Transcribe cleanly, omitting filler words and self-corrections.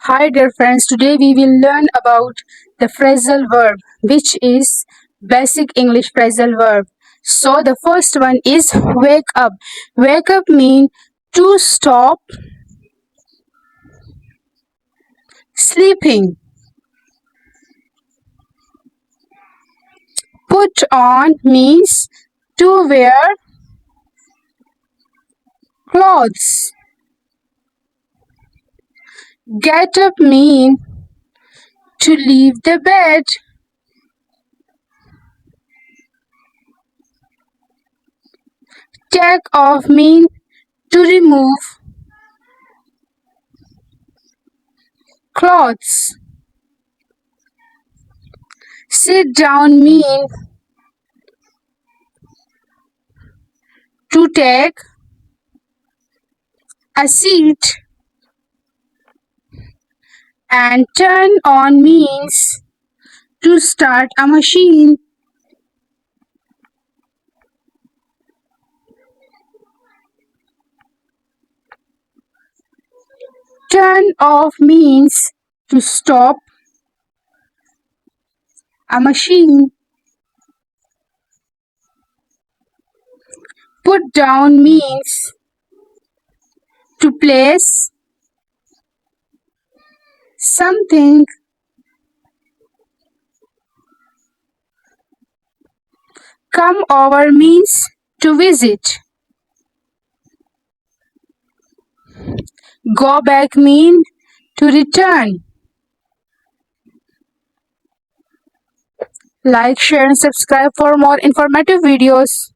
Hi dear friends, today we will learn about the phrasal verb, which is basic English phrasal verb. So the first one is wake up. Wake up means to stop sleeping. Put on means to wear clothes. Get up means to leave the bed. Take off means to remove clothes. Sit down means to take a seat. And turn on means to start a machine. Turn off means to stop a machine. Put down means to place something. Come over means to visit. Go back means to return. Like, share and subscribe for more informative videos.